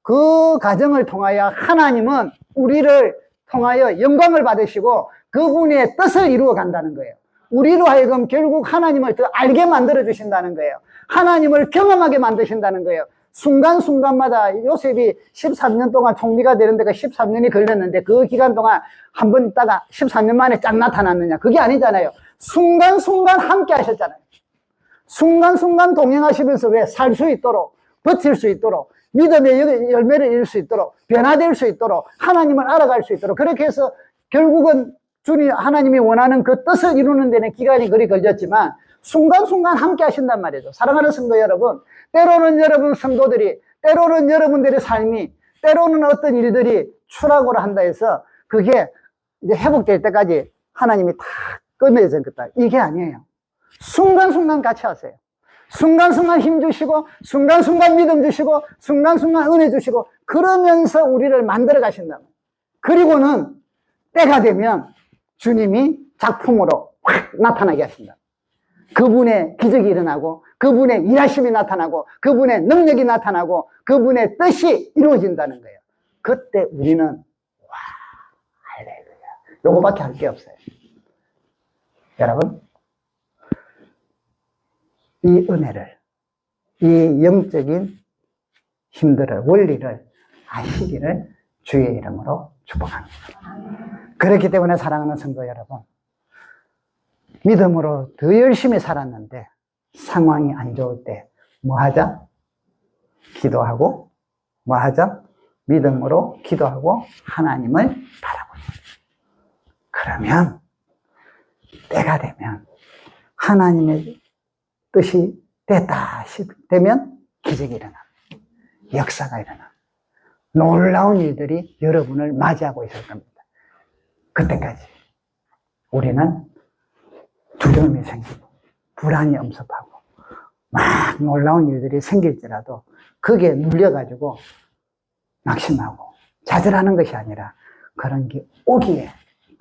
그 과정을 통하여 하나님은 우리를 통하여 영광을 받으시고 그분의 뜻을 이루어 간다는 거예요. 우리로 하여금 결국 하나님을 더 알게 만들어 주신다는 거예요. 하나님을 경험하게 만드신다는 거예요. 순간순간마다 요셉이 13년 동안 총리가 되는 데가 13년이 걸렸는데 그 기간 동안 한 번 있다가 13년 만에 쫙 나타났느냐? 그게 아니잖아요. 순간순간 함께 하셨잖아요. 순간순간 동행하시면서 왜 살 수 있도록, 버틸 수 있도록, 믿음의 열매를 잃을 수 있도록, 변화될 수 있도록, 하나님을 알아갈 수 있도록, 그렇게 해서 결국은 주님, 하나님이 원하는 그 뜻을 이루는 데는 기간이 그리 걸렸지만 순간순간 함께 하신단 말이죠. 사랑하는 성도 여러분, 때로는 여러분 성도들이, 때로는 여러분들의 삶이, 때로는 어떤 일들이 추락으로 한다 해서 그게 이제 회복될 때까지 하나님이 다 끝내줬겠다. 이게 아니에요. 순간순간 같이 하세요. 순간순간 힘 주시고, 순간순간 믿음 주시고, 순간순간 은혜 주시고, 그러면서 우리를 만들어 가신다. 그리고는 때가 되면 주님이 작품으로 확 나타나게 하신다. 그분의 기적이 일어나고, 그분의 일하심이 나타나고, 그분의 능력이 나타나고, 그분의 뜻이 이루어진다는 거예요. 그때 우리는, 와, 할렐루야. 요거밖에 할 게 없어요. 여러분, 이 은혜를, 이 영적인 힘들을, 원리를 아시기를 주의 이름으로 축복합니다. 그렇기 때문에 사랑하는 성도 여러분, 믿음으로 더 열심히 살았는데 상황이 안 좋을 때 뭐 하자? 기도하고 뭐 하자? 믿음으로 기도하고 하나님을 바라보자. 그러면 때가 되면 하나님의 뜻이 됐다 되면 기적이 일어납니다. 역사가 일어납니다. 놀라운 일들이 여러분을 맞이하고 있을 겁니다. 그때까지 우리는 두려움이 생기고 불안이 엄습하고 막 놀라운 일들이 생길지라도 그게 눌려가지고 낙심하고 좌절하는 것이 아니라 그런 게 오기에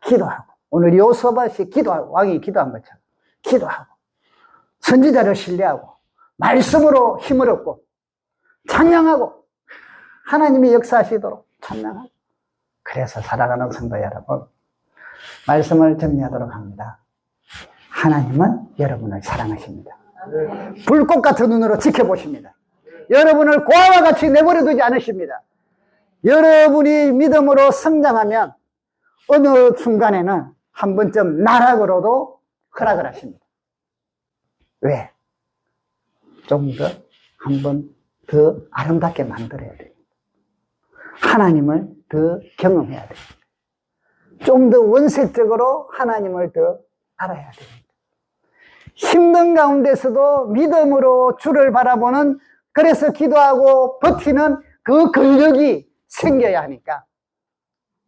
기도하고, 오늘 여호사밧이 왕이 기도한 것처럼 기도하고 선지자를 신뢰하고 말씀으로 힘을 얻고 찬양하고 하나님이 역사하시도록 찬양하고. 그래서 살아가는 성도 여러분, 말씀을 정리하도록 합니다. 하나님은 여러분을 사랑하십니다. 불꽃 같은 눈으로 지켜보십니다. 여러분을 고아와 같이 내버려 두지 않으십니다. 여러분이 믿음으로 성장하면 어느 순간에는 한 번쯤 나락으로도 허락을 하십니다. 왜? 좀 더 한 번 더 아름답게 만들어야 돼요. 하나님을 더 경험해야 돼요. 좀 더 원색적으로 하나님을 더 알아야 됩니다. 힘든 가운데서도 믿음으로 주를 바라보는, 그래서 기도하고 버티는 그 근력이 생겨야 하니까,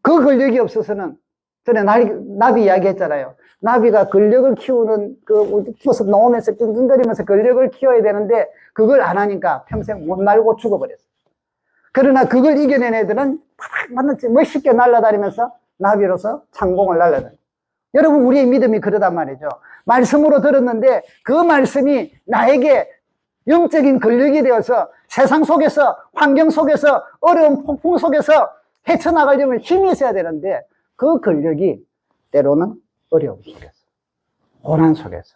그 근력이 없어서는 전에 나비 이야기 했잖아요. 나비가 근력을 키우는 무슨 놓으면서 끙끙거리면서 근력을 키워야 되는데 그걸 안 하니까 평생 못 날고 죽어버렸어요. 그러나 그걸 이겨낸 애들은 멋있게 날아다니면서 나비로서 창공을 날아다녀요. 여러분, 우리의 믿음이 그러단 말이죠. 말씀으로 들었는데 그 말씀이 나에게 영적인 근력이 되어서 세상 속에서, 환경 속에서, 어려운 폭풍 속에서 헤쳐나가려면 힘이 있어야 되는데 그 근력이 때로는 어려움 속에서, 고난 속에서,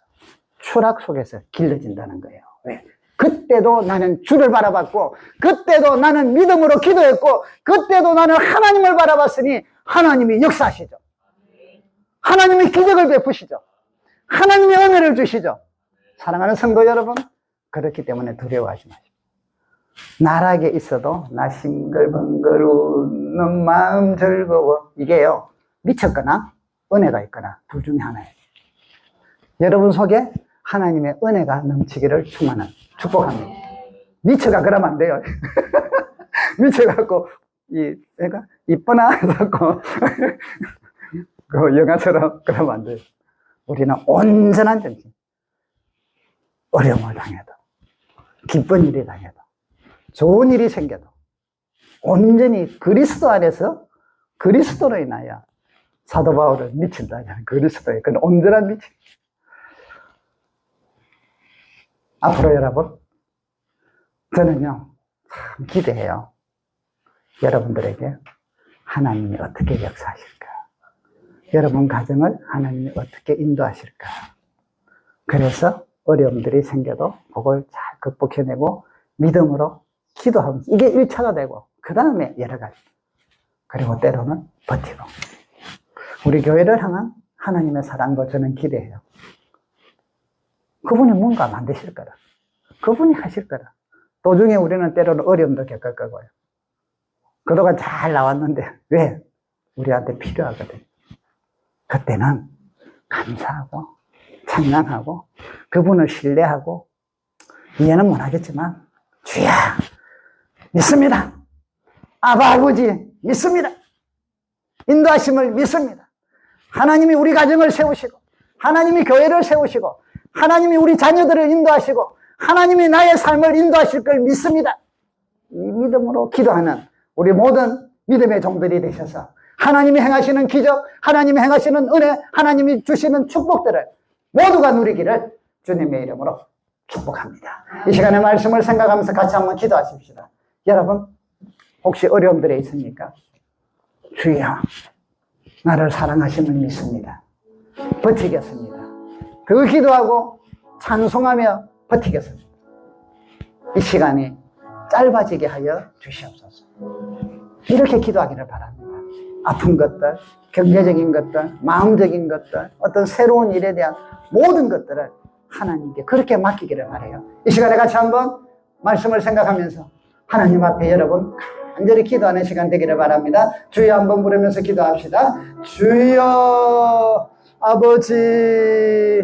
추락 속에서 길러진다는 거예요. 왜? 그때도 나는 주를 바라봤고, 그때도 나는 믿음으로 기도했고, 그때도 나는 하나님을 바라봤으니 하나님이 역사하시죠. 하나님이 기적을 베푸시죠. 하나님이 은혜를 주시죠. 사랑하는 성도 여러분, 그렇기 때문에 두려워하지 마십시오. 나락에 있어도 나 싱글벙글 웃는 마음 즐거워. 이게요, 미쳤거나 은혜가 있거나 둘 중에 하나예요. 여러분 속에 하나님의 은혜가 넘치기를 축복합니다. 미쳐가 그러면 안 돼요. 미쳐갖고 그러니까 이쁘나 자꾸 그 영화처럼 그러면 안 돼요. 우리는 온전한 정신. 어려움을 당해도, 기쁜 일이 당해도, 좋은 일이 생겨도 온전히 그리스도 안에서 그리스도로 인하여 사도 바울은 미친다. 그리스도의 그런 온전한 미친. 앞으로 여러분, 저는요 참 기대해요. 여러분들에게 하나님이 어떻게 역사하실까? 여러분 가정을 하나님이 어떻게 인도하실까? 그래서 어려움들이 생겨도 그걸 잘 극복해내고 믿음으로 기도하면서 이게 1차가 되고 그 다음에 여러 가지, 그리고 때로는 버티고, 우리 교회를 향한 하나님의 사랑도 저는 기대해요. 그분이 뭔가 만드실 거라, 그분이 하실 거라. 도중에 우리는 때로는 어려움도 겪을 거고요. 그동안 잘 나왔는데 왜? 우리한테 필요하거든. 그때는 감사하고 찬양하고 그분을 신뢰하고, 이해는 못하겠지만 주야 믿습니다. 아버지 믿습니다. 인도하심을 믿습니다. 하나님이 우리 가정을 세우시고, 하나님이 교회를 세우시고, 하나님이 우리 자녀들을 인도하시고, 하나님이 나의 삶을 인도하실 걸 믿습니다. 이 믿음으로 기도하는 우리 모든 믿음의 종들이 되셔서 하나님이 행하시는 기적, 하나님이 행하시는 은혜, 하나님이 주시는 축복들을 모두가 누리기를 주님의 이름으로 축복합니다. 이 시간에 말씀을 생각하면서 같이 한번 기도하십시다. 여러분, 혹시 어려움들에 있습니까? 주여, 나를 사랑하심을 믿습니다. 버티겠습니다. 그 기도하고 찬송하며 버티겠습니다. 이 시간이 짧아지게 하여 주시옵소서. 이렇게 기도하기를 바랍니다. 아픈 것들, 경제적인 것들, 마음적인 것들, 어떤 새로운 일에 대한 모든 것들을 하나님께 그렇게 맡기기를 바라요. 이 시간에 같이 한번 말씀을 생각하면서 하나님 앞에 여러분 간절히 기도하는 시간 되기를 바랍니다. 주여 한번 부르면서 기도합시다. 주여 아버지